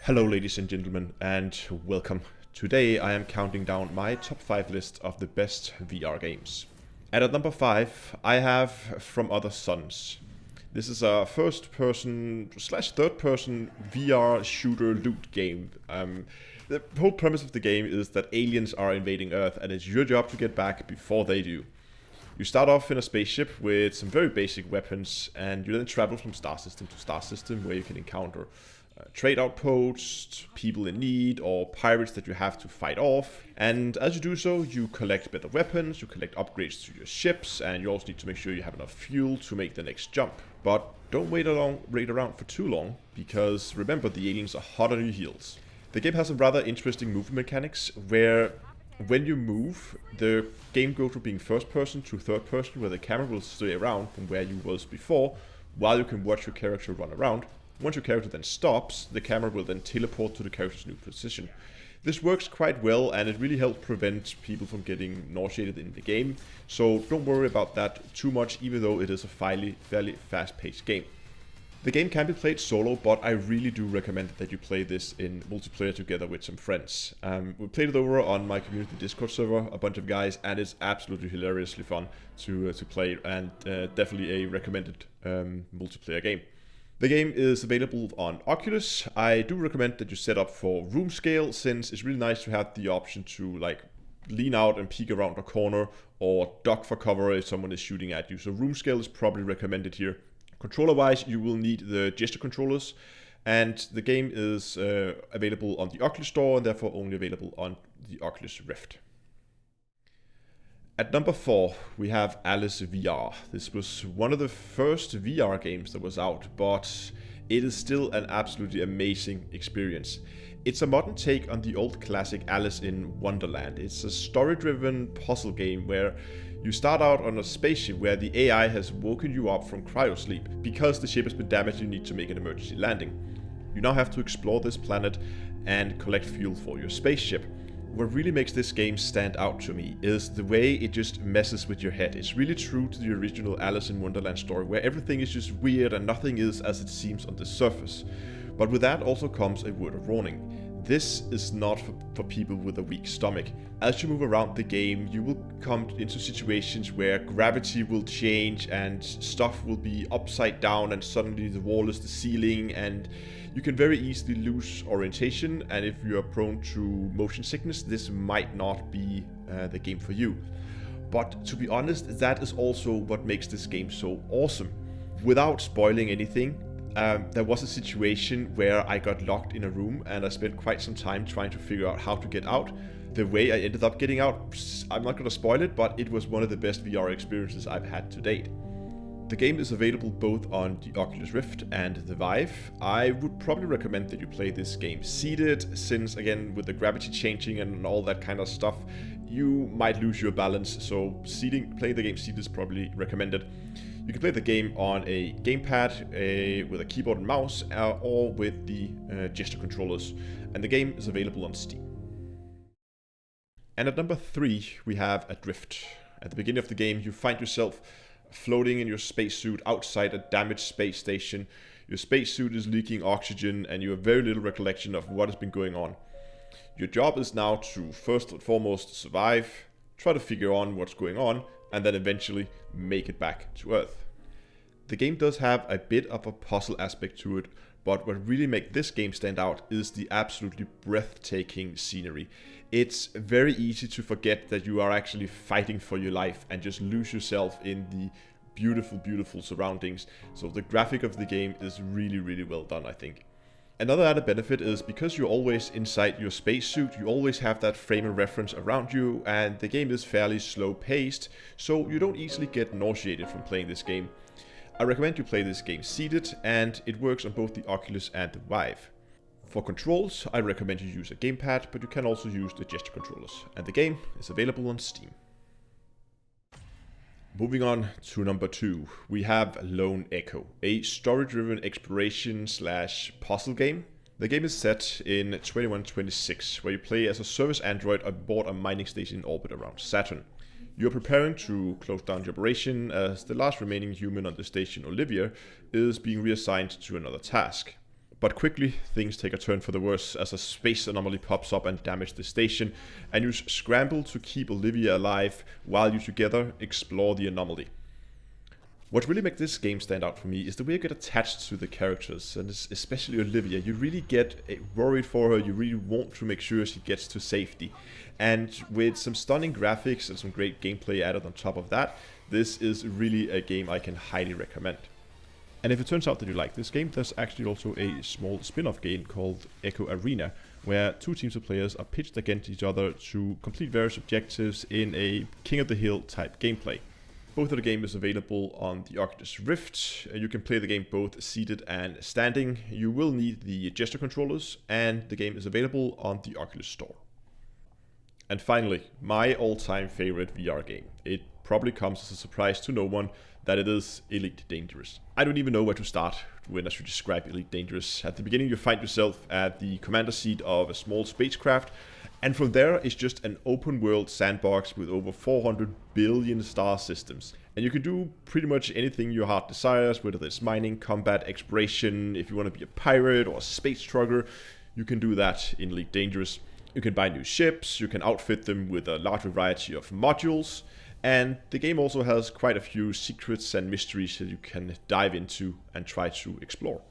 Hello ladies and gentlemen, and welcome. Today I am counting down my top 5 list of the best VR games. And at number 5 I have From Other Suns. This is a first person slash third person VR shooter loot game. The whole premise of the game is that aliens are invading Earth and it's your job to get back before they do. You start off in a spaceship with some very basic weapons, and you then travel from star system to star system where you can encounter trade outposts, people in need, or pirates that you have to fight off. And as you do so, you collect better weapons, you collect upgrades to your ships, and you also need to make sure you have enough fuel to make the next jump. But don't wait around for too long, because remember, the aliens are hot on your heels. The game has some rather interesting movement mechanics, where when you move, the game goes from being first person to third person, where the camera will stay around from where you was before, while you can watch your character run around. Once your character then stops, the camera will then teleport to the character's new position. This works quite well, and it really helps prevent people from getting nauseated in the game, so don't worry about that too much, even though it is a fairly fast-paced game. The game can be played solo, but I really do recommend that you play this in multiplayer together with some friends. We played it over on my community Discord server, a bunch of guys, and it's absolutely hilariously fun to play, and definitely a recommended multiplayer game. The game is available on Oculus. I do recommend that you set up for room scale, since it's really nice to have the option to like lean out and peek around a corner or duck for cover if someone is shooting at you. So room scale is probably recommended here. Controller wise, you will need the gesture controllers, and the game is available on the Oculus Store and therefore only available on the Oculus Rift. At number 4, we have Alice VR. This was one of the first VR games that was out, but it is still an absolutely amazing experience. It's a modern take on the old classic Alice in Wonderland. It's a story-driven puzzle game where you start out on a spaceship where the AI has woken you up from cryosleep. Because the ship has been damaged, you need to make an emergency landing. You now have to explore this planet and collect fuel for your spaceship. What really makes this game stand out to me is the way it just messes with your head. It's really true to the original Alice in Wonderland story, where everything is just weird and nothing is as it seems on the surface. But with that also comes a word of warning. This is not for people with a weak stomach. As you move around the game, you will come into situations where gravity will change and stuff will be upside down, and suddenly the wall is the ceiling, and you can very easily lose orientation, and if you are prone to motion sickness, this might not be the game for you. But to be honest, that is also what makes this game so awesome. Without spoiling anything, there was a situation where I got locked in a room and I spent quite some time trying to figure out how to get out. The way I ended up getting out, I'm not going to spoil it, but it was one of the best VR experiences I've had to date. The game is available both on the Oculus Rift and the Vive. I would probably recommend that you play this game seated, since again, with the gravity changing and all that kind of stuff, you might lose your balance, so playing the game seated is probably recommended. You can play the game on a gamepad with a keyboard and mouse, or with the gesture controllers, and the game is available on Steam. And at number 3, we have Adrift. At the beginning of the game, you find yourself floating in your spacesuit outside a damaged space station. Your spacesuit is leaking oxygen, and you have very little recollection of what has been going on. Your job is now to first and foremost survive, try to figure out what's going on, and then eventually make it back to Earth. The game does have a bit of a puzzle aspect to it, but what really makes this game stand out is the absolutely breathtaking scenery. It's very easy to forget that you are actually fighting for your life and just lose yourself in the beautiful surroundings. So the graphic of the game is really well done, I think. Another added benefit is because you're always inside your spacesuit, you always have that frame of reference around you, and the game is fairly slow paced, so you don't easily get nauseated from playing this game. I recommend you play this game seated, and it works on both the Oculus and the Vive. For controls, I recommend you use a gamepad, but you can also use the gesture controllers, and the game is available on Steam. Moving on to number 2, we have Lone Echo, a story-driven exploration/puzzle game. The game is set in 2126, where you play as a service android aboard a mining station in orbit around Saturn. You are preparing to close down the operation as the last remaining human on the station, Olivia, is being reassigned to another task. But quickly, things take a turn for the worse as a space anomaly pops up and damages the station, and you scramble to keep Olivia alive while you together explore the anomaly. What really makes this game stand out for me is the way you get attached to the characters, and especially Olivia. You really get worried for her, you really want to make sure she gets to safety. And with some stunning graphics and some great gameplay added on top of that, this is really a game I can highly recommend. And if it turns out that you like this game, there's actually also a small spin-off game called Echo Arena, where two teams of players are pitched against each other to complete various objectives in a King of the Hill type gameplay. Both of the game is available on the Oculus Rift. You can play the game both seated and standing. You will need the gesture controllers, and the game is available on the Oculus Store. And finally, my all-time favorite VR game. It probably comes as a surprise to no one that it is Elite Dangerous. I don't even know where to start when I should describe Elite Dangerous. At the beginning, you find yourself at the commander seat of a small spacecraft, and from there it's just an open world sandbox with over 400 billion star systems. And you can do pretty much anything your heart desires, whether it's mining, combat, exploration. If you want to be a pirate or a space trucker, you can do that in Elite Dangerous. You can buy new ships, you can outfit them with a large variety of modules, and the game also has quite a few secrets and mysteries that you can dive into and try to explore.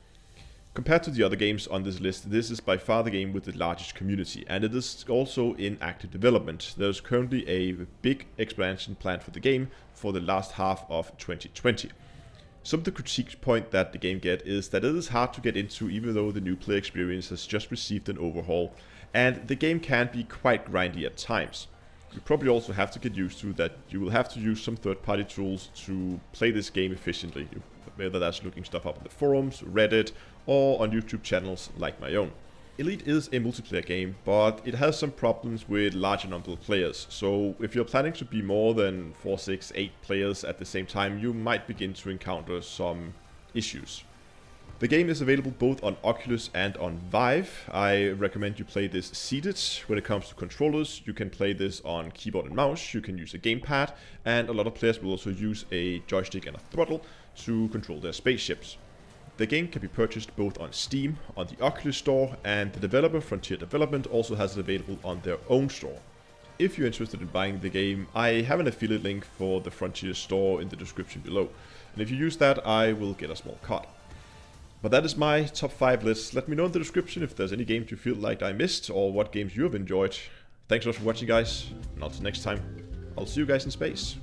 Compared to the other games on this list, this is by far the game with the largest community, and it is also in active development. There's currently a big expansion planned for the game for the last half of 2020. Some of the critique point that the game gets is that it is hard to get into even though the new player experience has just received an overhaul, and the game can be quite grindy at times. You probably also have to get used to that you will have to use some third-party tools to play this game efficiently, whether that's looking stuff up on the forums, Reddit, or on YouTube channels like my own. Elite is a multiplayer game, but it has some problems with larger number of players, so if you're planning to be more than 4, 6, 8 players at the same time, you might begin to encounter some issues. The game is available both on Oculus and on Vive. I recommend you play this seated. When it comes to controllers, you can play this on keyboard and mouse, you can use a gamepad, and a lot of players will also use a joystick and a throttle to control their spaceships. The game can be purchased both on Steam, on the Oculus Store, and the developer Frontier Development also has it available on their own store. If you're interested in buying the game, I have an affiliate link for the Frontier Store in the description below, and if you use that, I will get a small cut. But that is my top 5 list. Let me know in the description if there's any games you feel like I missed or what games you have enjoyed. Thanks a lot for watching, guys, and until next time, I'll see you guys in space.